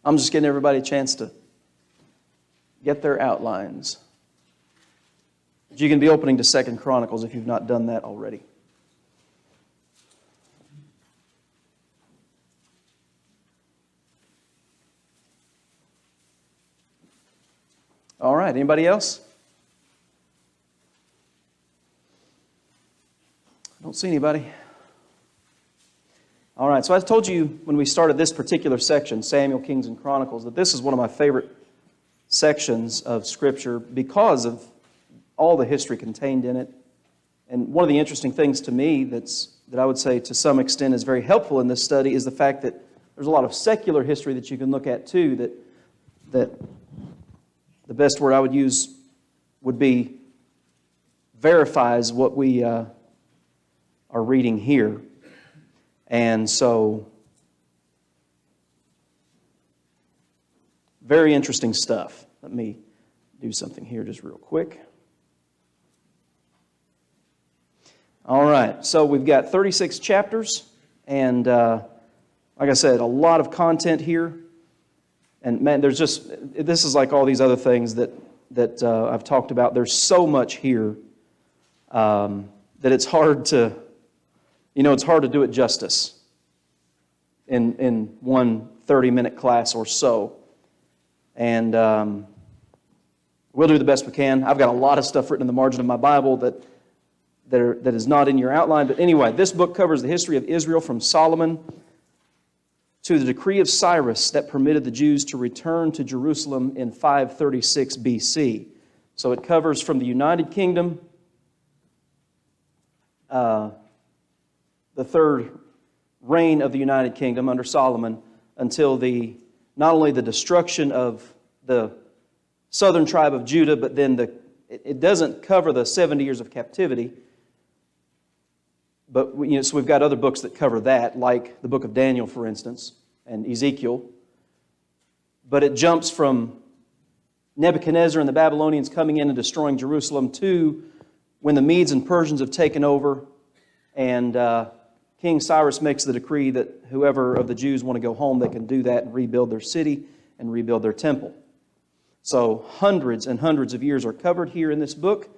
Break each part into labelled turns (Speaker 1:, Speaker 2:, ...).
Speaker 1: I'm just getting everybody a chance to get their outlines. But you can be opening to 2 Chronicles if you've not done that already. All right, anybody else? I don't see anybody. All right, so I told you when we started this particular section, Samuel, Kings, and Chronicles, that this is one of my favorite sections of Scripture because of all the history contained in it. And one of the interesting things to me that I would say to some extent is very helpful in this study is the fact that there's a lot of secular history that you can look at too that the best word I would use would be verifies what we are reading here. And so, very interesting stuff. Let me do something here just real quick. All right, so we've got 36 chapters, and like I said, a lot of content here. And man, this is like all these other things that I've talked about. There's so much here that it's hard to, it's hard to do it justice in one 30-minute class or so. And we'll do the best we can. I've got a lot of stuff written in the margin of my Bible that is not in your outline. But anyway, this book covers the history of Israel from Solomon to the decree of Cyrus that permitted the Jews to return to Jerusalem in 536 BC. So it covers from the United Kingdom, the third reign of the United Kingdom under Solomon, until not only the destruction of the southern tribe of Judah, but then it doesn't cover the 70 years of captivity. But so we've got other books that cover that, like the book of Daniel, for instance, and Ezekiel. But it jumps from Nebuchadnezzar and the Babylonians coming in and destroying Jerusalem to when the Medes and Persians have taken over, and King Cyrus makes the decree that whoever of the Jews want to go home, they can do that and rebuild their city and rebuild their temple. So hundreds and hundreds of years are covered here in this book.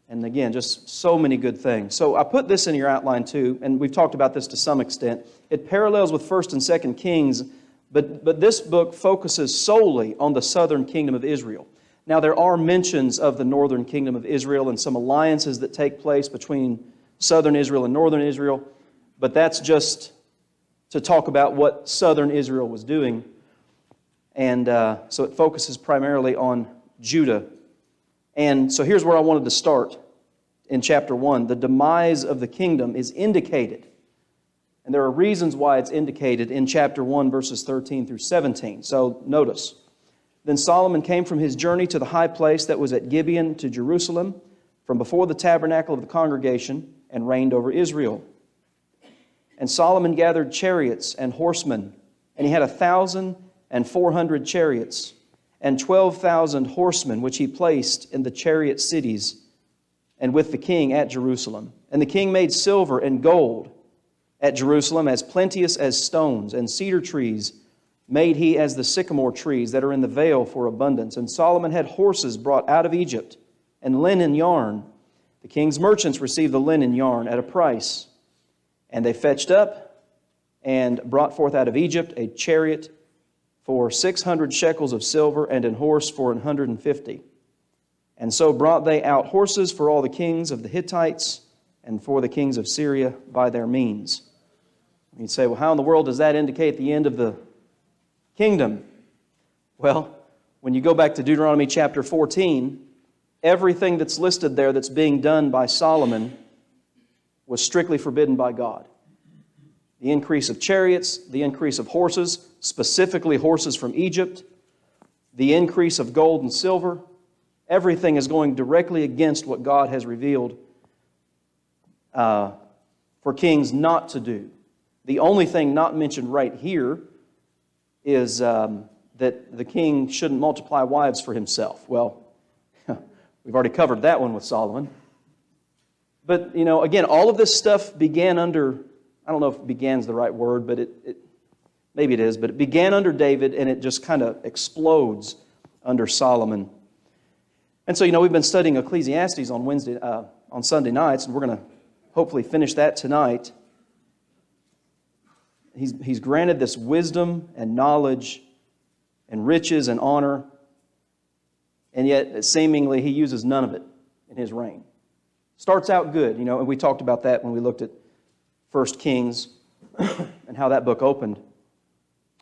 Speaker 1: And again, just so many good things. So I put this in your outline too, and we've talked about this to some extent. It parallels with 1 and 2 Kings, but this book focuses solely on the southern kingdom of Israel. Now, there are mentions of the northern kingdom of Israel and some alliances that take place between southern Israel and northern Israel, but that's just to talk about what southern Israel was doing. And so it focuses primarily on Judah. And so here's where I wanted to start in chapter 1. The demise of the kingdom is indicated. And there are reasons why it's indicated in chapter 1, verses 13 through 17. So notice. Then Solomon came from his journey to the high place that was at Gibeon to Jerusalem, from before the tabernacle of the congregation, and reigned over Israel. And Solomon gathered chariots and horsemen, and he had 1,400 chariots, and 12,000 horsemen, which he placed in the chariot cities, and with the king at Jerusalem. And the king made silver and gold at Jerusalem as plenteous as stones, and cedar trees made he as the sycamore trees that are in the vale for abundance. And Solomon had horses brought out of Egypt, and linen yarn. The king's merchants received the linen yarn at a price. And they fetched up and brought forth out of Egypt a chariot for 600 shekels of silver, and an horse for 150. And so brought they out horses for all the kings of the Hittites and for the kings of Syria by their means. You'd say, well, how in the world does that indicate the end of the kingdom? Well, when you go back to Deuteronomy chapter 14, everything that's listed there that's being done by Solomon was strictly forbidden by God. The increase of chariots, the increase of horses, specifically horses from Egypt, the increase of gold and silver, everything is going directly against what God has revealed for kings not to do. The only thing not mentioned right here is that the king shouldn't multiply wives for himself. Well, we've already covered that one with Solomon. But, again, all of this stuff began under, I don't know if began's the right word, but Maybe it is, but it began under David and it just kind of explodes under Solomon. And so, we've been studying Ecclesiastes on Sunday nights, and we're going to hopefully finish that tonight. He's granted this wisdom and knowledge and riches and honor, and yet seemingly he uses none of it in his reign. Starts out good, and we talked about that when we looked at 1 Kings and how that book opened,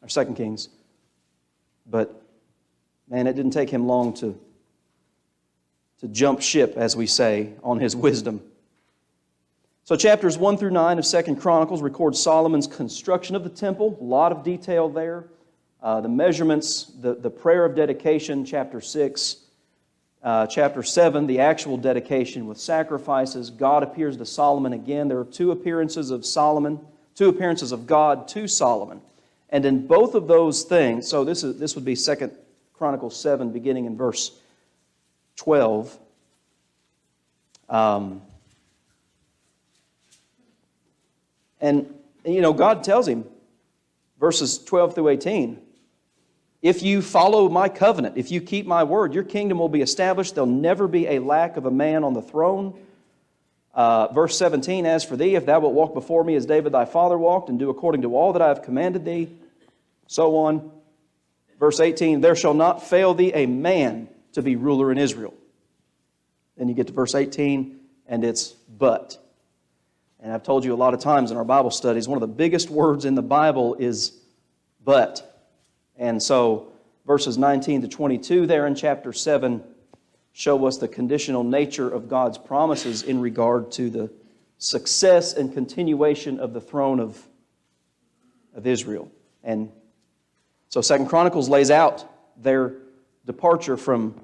Speaker 1: or 2 Kings. But, man, it didn't take him long to jump ship, as we say, on his wisdom. So chapters 1 through 9 of 2 Chronicles record Solomon's construction of the temple. A lot of detail there. The measurements, the prayer of dedication, chapter 6. Chapter 7, the actual dedication with sacrifices. God appears to Solomon again. There are two appearances of God to Solomon. And in both of those things, so this would be 2 Chronicles 7, beginning in verse 12. And God tells him, verses 12 through 18, if you follow my covenant, if you keep my word, your kingdom will be established. There'll never be a lack of a man on the throne. Verse 17, as for thee, if thou wilt walk before me as David thy father walked, and do according to all that I have commanded thee, so on. Verse 18, there shall not fail thee a man to be ruler in Israel. Then you get to verse 18, and it's but. And I've told you a lot of times in our Bible studies, one of the biggest words in the Bible is but. And so verses 19 to 22 there in chapter 7 show us the conditional nature of God's promises in regard to the success and continuation of the throne of Israel. And so 2 Chronicles lays out their departure from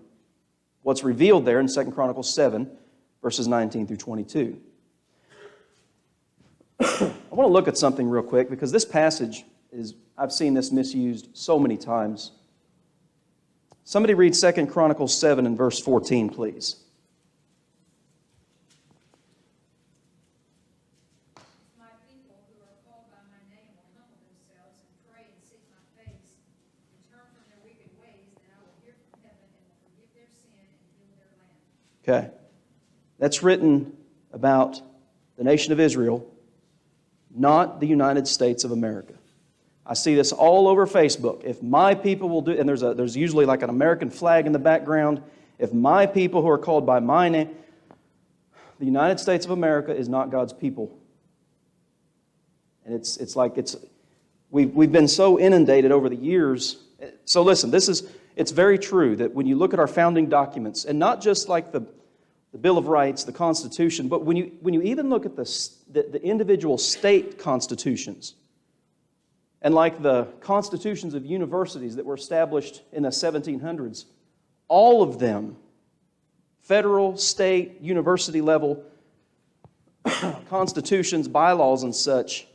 Speaker 1: what's revealed there in 2 Chronicles 7, verses 19 through 22. I want to look at something real quick because this passage I've seen this misused so many times. Somebody read 2 Chronicles 7 and verse 14, please.
Speaker 2: My people who are called by my name will humble themselves and pray and seek my face and turn from their wicked ways, then I will hear from heaven and will forgive their sin and heal their land.
Speaker 1: Okay. That's written about the nation of Israel, not the United States of America. I see this all over Facebook. If my people will do, and there's usually like an American flag in the background. If my people who are called by my name, the United States of America is not God's people. And we've been so inundated over the years. So listen, it's very true that when you look at our founding documents, and not just like the Bill of Rights, the Constitution, but when you even look at the individual state constitutions, and like the constitutions of universities that were established in the 1700s, all of them, federal, state, university level constitutions, bylaws, and such,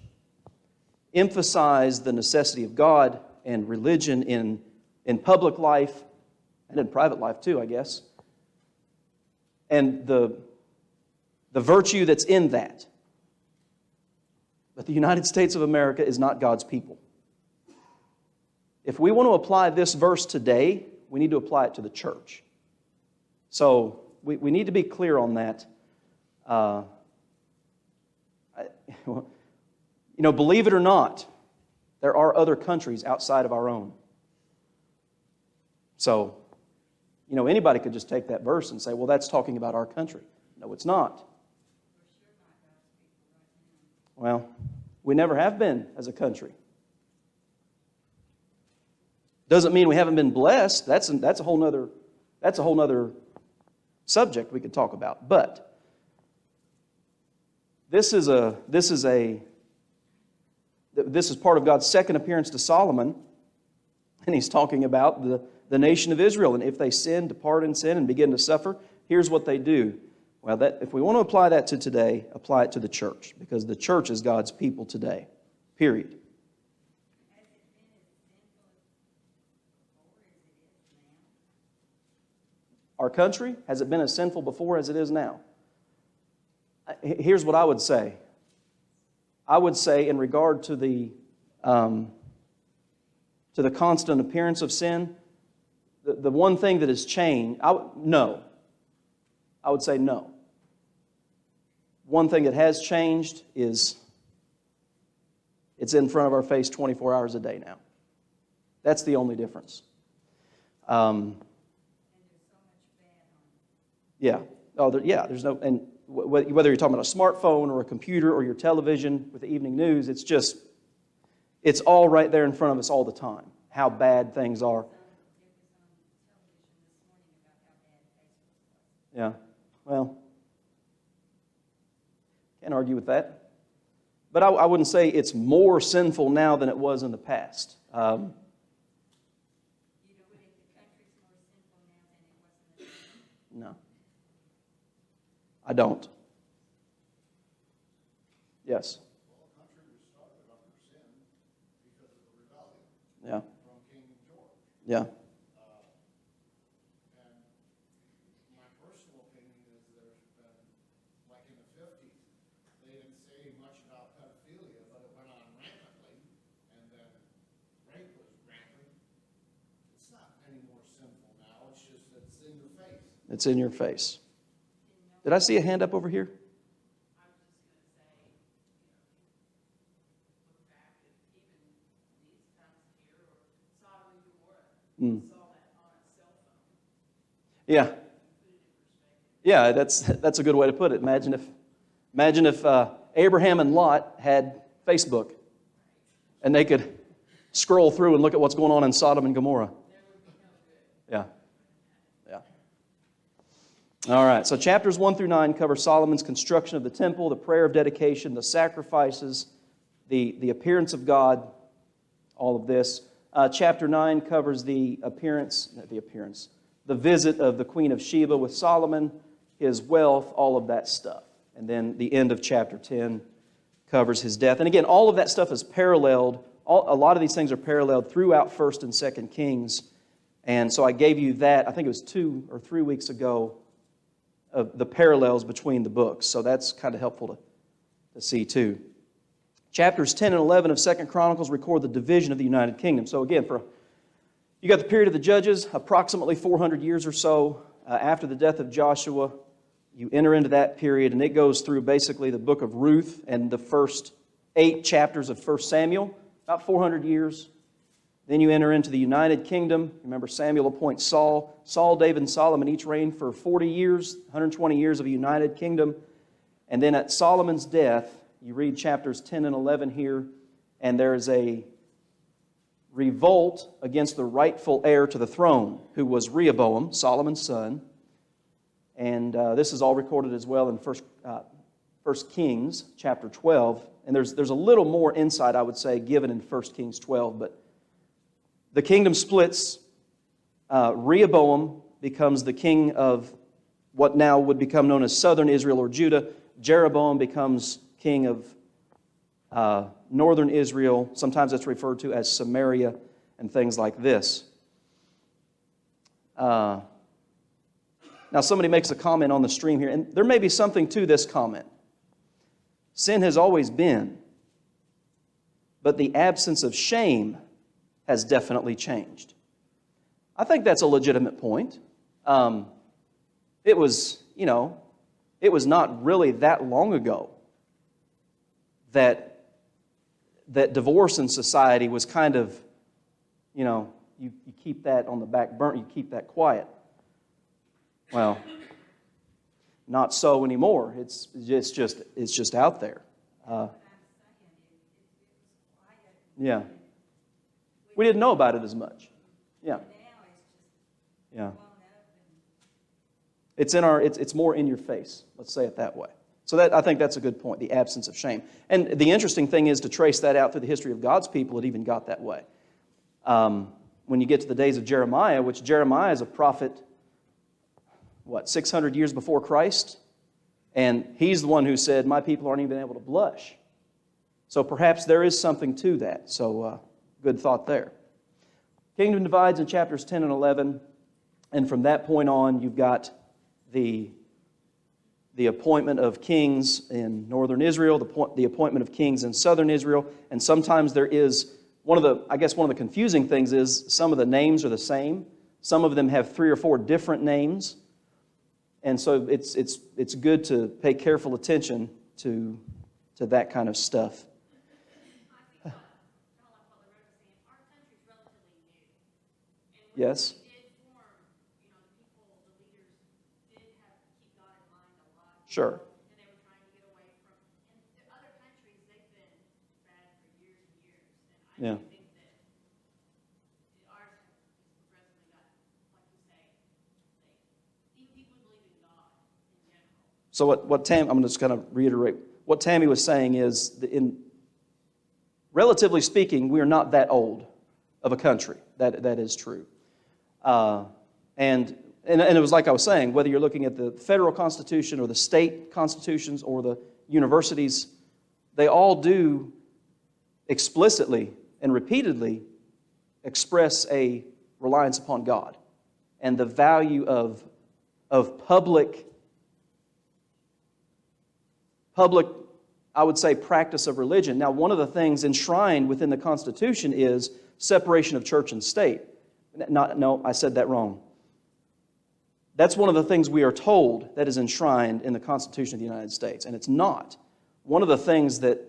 Speaker 1: emphasize the necessity of God and religion in public life and in private life too, I guess. And the virtue that's in that. But the United States of America is not God's people. If we want to apply this verse today, we need to apply it to the church. So we need to be clear on that. Believe it or not, there are other countries outside of our own. So, anybody could just take that verse and say, well, that's talking about our country. No, it's not. Well, we never have been as a country. Doesn't mean we haven't been blessed. That's a whole nother subject we could talk about. But this is part of God's second appearance to Solomon, and he's talking about the nation of Israel. And if they sin, depart in sin, and begin to suffer, here's what they do. Well, if we want to apply that to today, apply it to the church, because the church is God's people today, period. Our country, has it been as sinful before as it is now? Here's what I would say. I would say in regard to the to the constant appearance of sin, the one thing that has changed, no. I would say no. One thing that has changed is it's in front of our face 24 hours a day now. That's the only difference. Yeah. There's no, and whether you're talking about a smartphone or a computer or your television with the evening news, it's all right there in front of us all the time, how bad things are. Yeah, well, can't argue with that. But I wouldn't say it's more sinful now than it was in the past. No. I don't. Yes.
Speaker 3: Well, the country was started under sin because of the rebellion from King George.
Speaker 1: Yeah.
Speaker 3: And my personal opinion is there's been, like in the 50s, they didn't say much about pedophilia, but it went on rampantly, and then rape was rampant. It's not any more sinful now, it's just that it's in your face.
Speaker 1: It's in your face. Did I see a hand up over here?
Speaker 4: I was just going to say, look back at even these times here, or Sodom and Gomorrah, saw that on a cell phone.
Speaker 1: Yeah. Yeah, that's a good way to put it. Imagine if Abraham and Lot had Facebook, and they could scroll through and look at what's going on in Sodom and Gomorrah. Yeah. All right, so chapters 1 through 9 cover Solomon's construction of the temple, the prayer of dedication, the sacrifices, the appearance of God, all of this. Chapter 9 covers the visit of the Queen of Sheba with Solomon, his wealth, all of that stuff. And then the end of chapter 10 covers his death. And again, all of that stuff is paralleled. A lot of these things are paralleled throughout 1st and 2nd Kings. And so I gave you that, I think it was 2 or 3 weeks ago, of the parallels between the books. So that's kind of helpful to see too. Chapters 10 and 11 of 2 Chronicles record the division of the United Kingdom. So again, you got the period of the judges, approximately 400 years or so after the death of Joshua. You enter into that period, and it goes through basically the book of Ruth and the first 8 chapters of 1 Samuel, about 400 years. Then you enter into the United Kingdom. Remember, Samuel appoints Saul. Saul, David, and Solomon each reigned for 40 years, 120 years of a united kingdom. And then at Solomon's death, you read chapters 10 and 11 here, and there's a revolt against the rightful heir to the throne, who was Rehoboam, Solomon's son. And this is all recorded as well in 1 Kings chapter 12. And there's a little more insight, I would say, given in 1 Kings 12, but the kingdom splits. Rehoboam becomes the king of what now would become known as southern Israel or Judah. Jeroboam becomes king of northern Israel. Sometimes that's referred to as Samaria and things like this. Now somebody makes a comment on the stream here, and there may be something to this comment. Sin has always been, but the absence of shame has definitely changed. I think that's a legitimate point. It was not really that long ago that divorce in society was kind of, you keep that on the back burner, you keep that quiet. Well, not so anymore. It's just out there. Yeah. We didn't know about it as much. Yeah. Yeah. It's more in your face. Let's say it that way. So I think that's a good point, the absence of shame. And the interesting thing is to trace that out through the history of God's people, it even got that way. When you get to the days of Jeremiah, which Jeremiah is a prophet, 600 years before Christ? And he's the one who said, my people aren't even able to blush. So perhaps there is something to that. So good thought there. Kingdom divides in chapters 10 and 11. And from that point on, you've got the appointment of kings in northern Israel, the appointment of kings in southern Israel, and sometimes there is I guess one of the confusing things is some of the names are the same. Some of them have 3 or 4 different names. And so it's good to pay careful attention to that kind of stuff.
Speaker 4: I think kind of like Father Rose was saying, our country's relatively new. And when
Speaker 1: Yes.
Speaker 4: we did form, the leaders did keep God in mind a lot.
Speaker 1: Sure.
Speaker 4: And they were trying to get away from, and the other countries, they've been bad for years and years. And
Speaker 1: Yeah.
Speaker 4: I think that ours has progressively got, like you say, even people who believe in God in general.
Speaker 1: So I'm just going to reiterate. What Tammy was saying is, relatively speaking, we are not that old of a country. That is true. And it was like I was saying, whether you're looking at the federal constitution or the state constitutions or the universities, they all do explicitly and repeatedly express a reliance upon God and the value of public, I would say, practice of religion. Now, one of the things enshrined within the Constitution is separation of church and state. No, I said that wrong. That's one of the things we are told that is enshrined in the Constitution of the United States, and it's not. One of the things that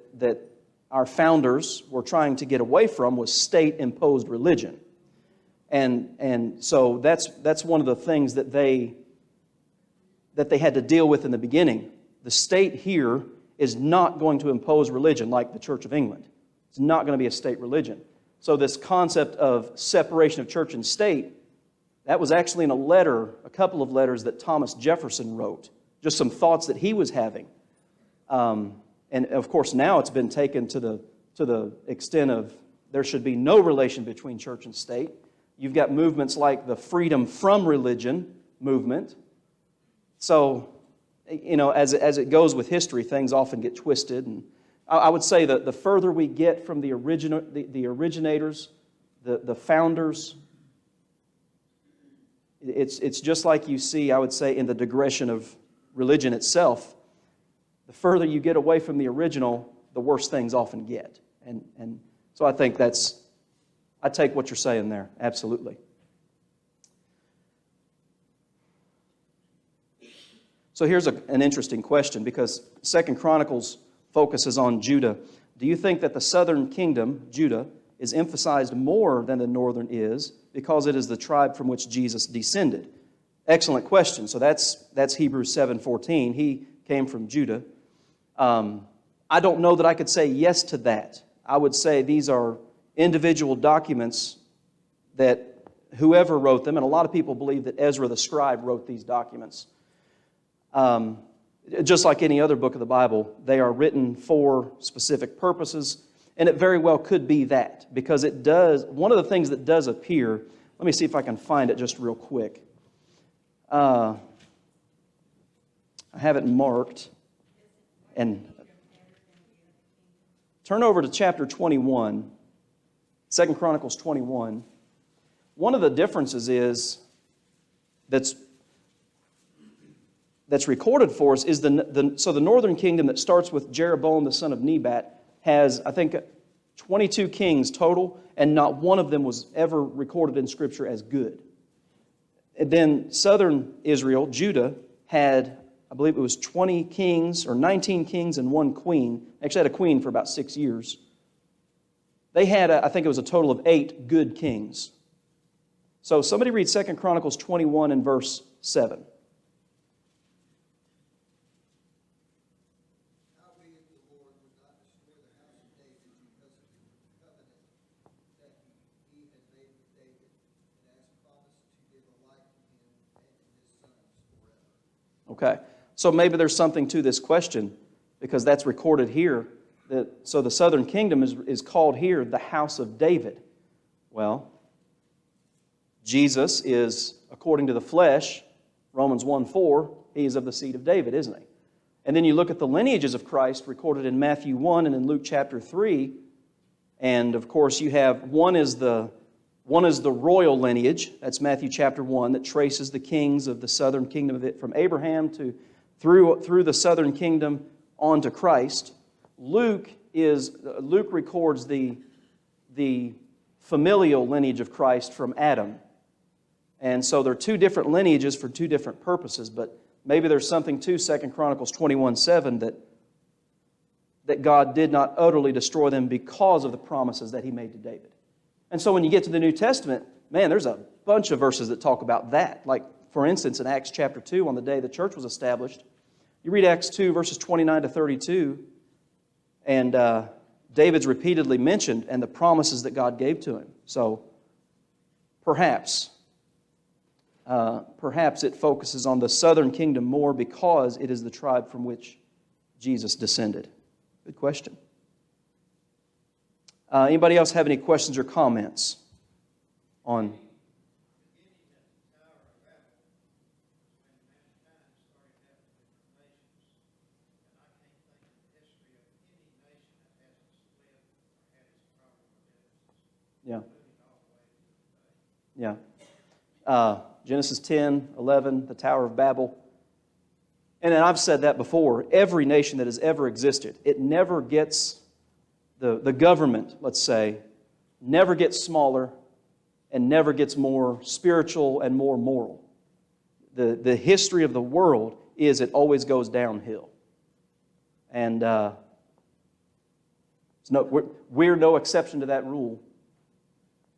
Speaker 1: our founders were trying to get away from was state-imposed religion. And so that's one of the things that they had to deal with in the beginning. The state here is not going to impose religion like the Church of England. It's not going to be a state religion. So this concept of separation of church and state, that was actually in a couple of letters that Thomas Jefferson wrote, just some thoughts that he was having. And of course now it's been taken to the extent of there should be no relation between church and state. You've got movements like the freedom from religion movement. So, as it goes with history, things often get twisted. And I would say that the further we get from the originators, the founders, it's just like you see, I would say, in the digression of religion itself. The further you get away from the original, the worse things often get. And so I think I take what you're saying there, absolutely. So here's an interesting question, because 2 Chronicles focuses on Judah. Do you think that the southern kingdom, Judah, is emphasized more than the northern is because it is the tribe from which Jesus descended? Excellent question. So that's Hebrews 7:14. He came from Judah. I don't know that I could say yes to that. I would say these are individual documents that whoever wrote them, and a lot of people believe that Ezra the scribe wrote these documents. Just like any other book of the Bible, they are written for specific purposes, and it very well could be that, because it does, one of the things that does appear, let me see if I can find it just real quick. I have it marked, and turn over to chapter 21, 2 Chronicles 21. One of the differences is that's recorded for us is so the northern kingdom that starts with Jeroboam the son of Nebat has, I think, 22 kings total, and not one of them was ever recorded in Scripture as good. And then southern Israel, Judah, had, I believe it was 20 kings or 19 kings and 1 queen. Actually had a queen for about 6 years. They had, I think it was a total of 8 good kings. So somebody read 2 Chronicles 21 and verse 7. Okay, so maybe there's something to this question, because that's recorded here. So the southern kingdom is called here the house of David. Well, Jesus is, according to the flesh, Romans 1:4, he is of the seed of David, isn't he? And then you look at the lineages of Christ recorded in Matthew 1 and in Luke chapter 3, and of course you have, one is the royal lineage, that's Matthew chapter 1, that traces the kings of the southern kingdom of it from Abraham through the southern kingdom on to Christ. Luke records the the familial lineage of Christ from Adam. And so they're two different lineages for two different purposes, but maybe there's something to 2 Chronicles 21:7 that God did not utterly destroy them because of the promises that He made to David. And so when you get to the New Testament, man, there's a bunch of verses that talk about that. Like, for instance, in Acts chapter 2, on the day the church was established, you read Acts 2, verses 29 to 32, and David's repeatedly mentioned and the promises that God gave to him. So perhaps it focuses on the southern kingdom more because it is the tribe from which Jesus descended. Good question. Anybody else have any questions or comments on? Yeah. Yeah. Genesis 10, 11, the Tower of Babel. And I've said that before. Every nation that has ever existed, it never gets, the government, let's say, never gets smaller and never gets more spiritual and more moral. The history of the world is it always goes downhill. And we're no exception to that rule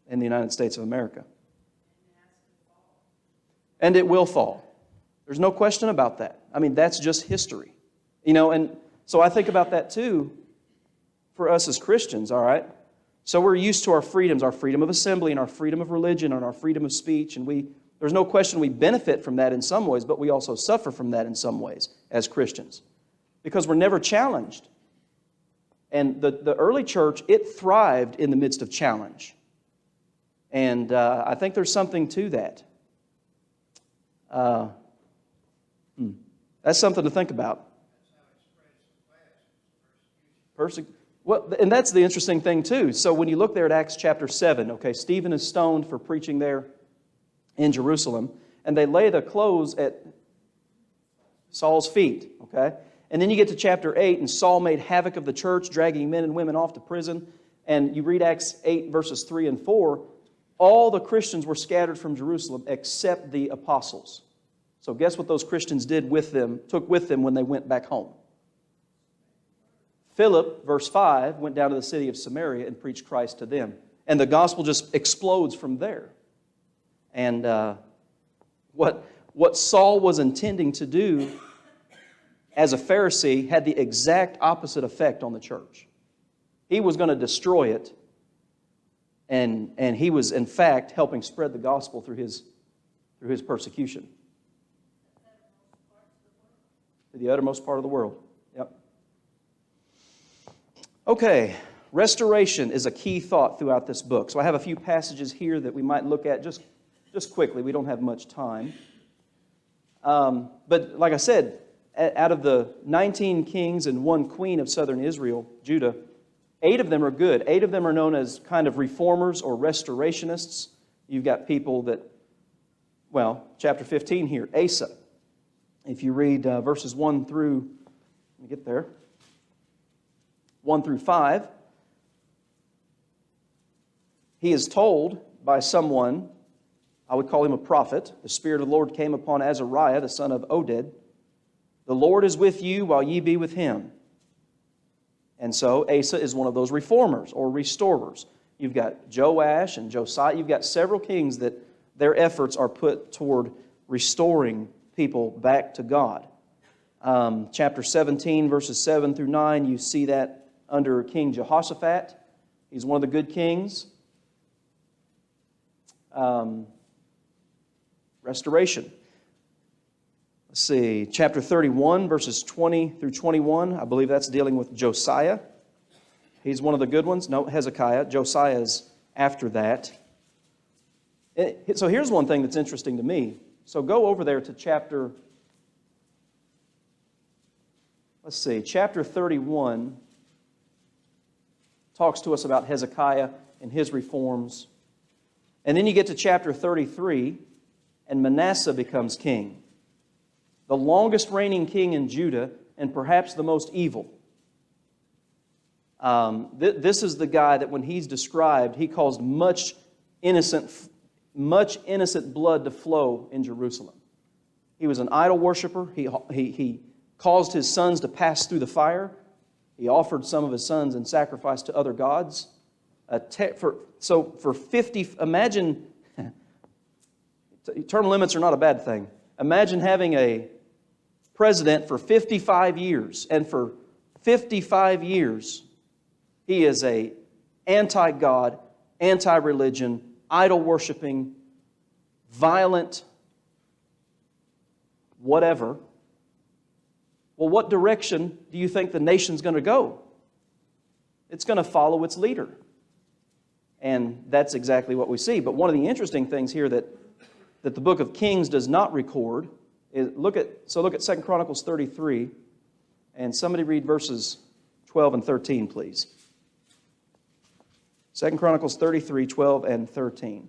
Speaker 1: in the United States of America. And it will fall. There's no question about that. I mean, that's just history. And so I think about that too for us as Christians, all right? So we're used to our freedoms, our freedom of assembly and our freedom of religion and our freedom of speech. And there's no question we benefit from that in some ways, but we also suffer from that in some ways as Christians because we're never challenged. And the early church, it thrived in the midst of challenge. And I think there's something to that. That's something to think about. Well, and that's the interesting thing too. So when you look there at Acts chapter 7, okay, Stephen is stoned for preaching there in Jerusalem, and they lay the clothes at Saul's feet, okay? And then you get to chapter 8, and Saul made havoc of the church, dragging men and women off to prison. And you read Acts 8, verses 3 and 4, all the Christians were scattered from Jerusalem except the apostles. So guess what those Christians took with them when they went back home? Philip, verse 5, went down to the city of Samaria and preached Christ to them. And the gospel just explodes from there. And what Saul was intending to do as a Pharisee had the exact opposite effect on the church. He was going to destroy it, and he was, in fact, helping spread the gospel through his persecution. To the uttermost part of the world. Yep. Okay, restoration is a key thought throughout this book. So I have a few passages here that we might look at just quickly. We don't have much time. But like I said, out of the 19 kings and 1 queen of southern Israel, Judah, 8 of them are good. 8 of them are known as kind of reformers or restorationists. You've got people that, chapter 15 here, Asa. If you read verses 1 through, let me get there, 1 through 5, he is told by someone, I would call him a prophet, the Spirit of the Lord came upon Azariah, the son of Oded. The Lord is with you while ye be with him. And so Asa is one of those reformers or restorers. You've got Joash and Josiah. You've got several kings that their efforts are put toward restoring people back to God. Chapter 17, verses 7 through 9, you see that under King Jehoshaphat. He's one of the good kings. Restoration. Let's see, chapter 31, verses 20 through 21. I believe that's dealing with Josiah. He's one of the good ones. No, Hezekiah. Josiah is after that. So here's one thing that's interesting to me. So go over there to chapter 31 talks to us about Hezekiah and his reforms. And then you get to chapter 33, and Manasseh becomes king. The longest reigning king in Judah, and perhaps the most evil. This is the guy that when he's described, he caused much innocent blood to flow in Jerusalem. He was an idol worshiper. He caused his sons to pass through the fire. He offered some of his sons in sacrifice to other gods. For 50, imagine, term limits are not a bad thing. Imagine having a president for 55 years, and for 55 years, he is a anti-God, anti-religion, idol-worshiping, violent, whatever. Well, what direction do you think the nation's going to go? It's going to follow its leader. And that's exactly what we see. But one of the interesting things here that the book of Kings does not record is, look at 2 Chronicles 33, and somebody read verses 12 and 13, please. 2 Chronicles 33, 12 and 13.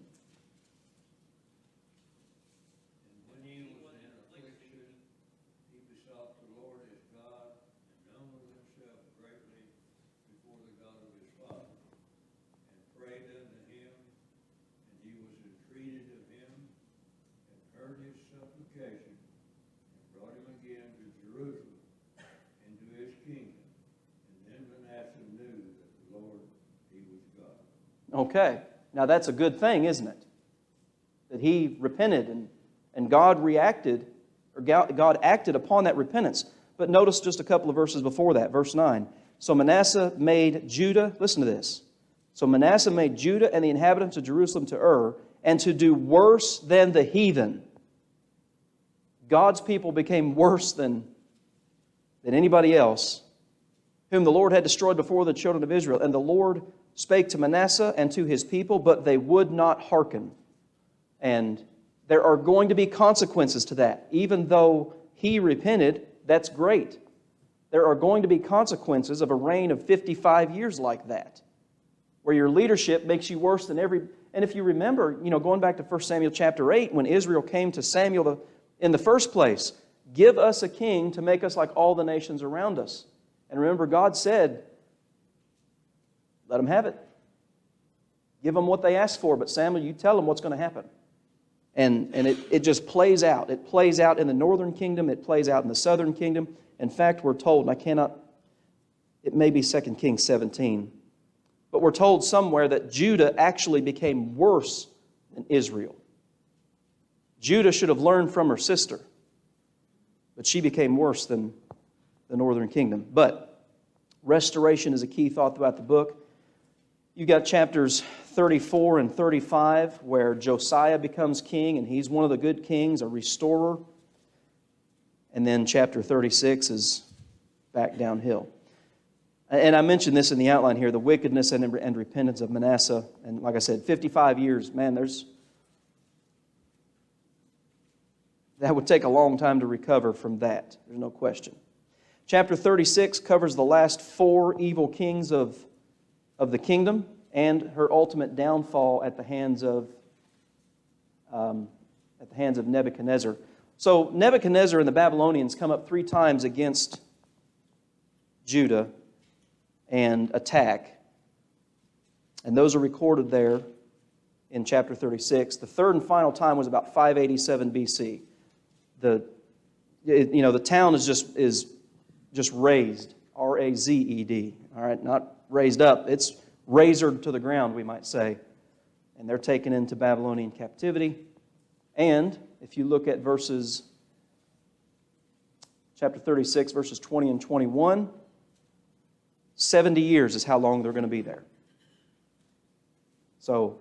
Speaker 1: Okay, now that's a good thing, isn't it? That he repented and God reacted, or God acted upon that repentance. But notice just a couple of verses before that, verse 9. So Manasseh made Judah, listen to this. So Manasseh made Judah and the inhabitants of Jerusalem to err, and to do worse than the heathen. God's people became worse than anybody else, whom the Lord had destroyed before the children of Israel. And the Lord spake to Manasseh and to his people, but they would not hearken. And there are going to be consequences to that. Even though he repented, that's great. There are going to be consequences of a reign of 55 years like that, where your leadership makes you worse than every... And if you remember, going back to 1 Samuel chapter 8, when Israel came to Samuel in the first place, give us a king to make us like all the nations around us. And remember, God said, let them have it. Give them what they asked for, but Samuel, you tell them what's going to happen. And it just plays out. It plays out in the northern kingdom. It plays out in the southern kingdom. In fact, we're told, and it may be 2 Kings 17, but we're told somewhere that Judah actually became worse than Israel. Judah should have learned from her sister, but she became worse than the northern kingdom. But restoration is a key thought throughout the book. You got chapters 34 and 35 where Josiah becomes king, and he's one of the good kings, a restorer. And then chapter 36 is back downhill. And I mentioned this in the outline here, the wickedness and repentance of Manasseh. And like I said, 55 years, man, that would take a long time to recover from that. There's no question. Chapter 36 covers the last 4 evil kings of the kingdom and her ultimate downfall at the hands of Nebuchadnezzar. So Nebuchadnezzar and the Babylonians come up 3 times against Judah and attack. And those are recorded there in chapter 36. The third and final time was about 587 BC. The town is just razed, R-A-Z-E-D. All right, not raised up. It's razored to the ground, we might say. And they're taken into Babylonian captivity. And if you look at chapter 36, verses 20 and 21, 70 years is how long they're going to be there. So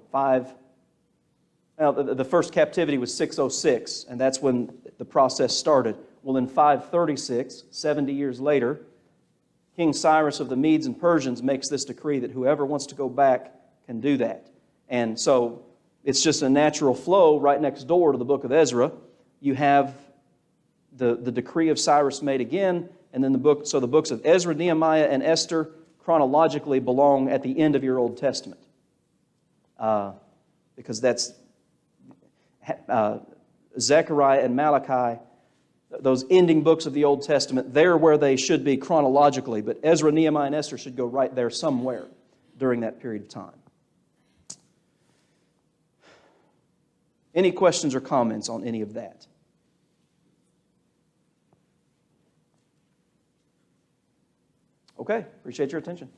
Speaker 1: the first captivity was 606, and that's when the process started. Well, in 536, 70 years later, King Cyrus of the Medes and Persians makes this decree that whoever wants to go back can do that. And so it's just a natural flow right next door to the book of Ezra. You have the decree of Cyrus made again, and then the books of Ezra, Nehemiah, and Esther chronologically belong at the end of your Old Testament. Because that's Zechariah and Malachi, those ending books of the Old Testament, they're where they should be chronologically, but Ezra, Nehemiah, and Esther should go right there somewhere during that period of time. Any questions or comments on any of that? Okay, appreciate your attention.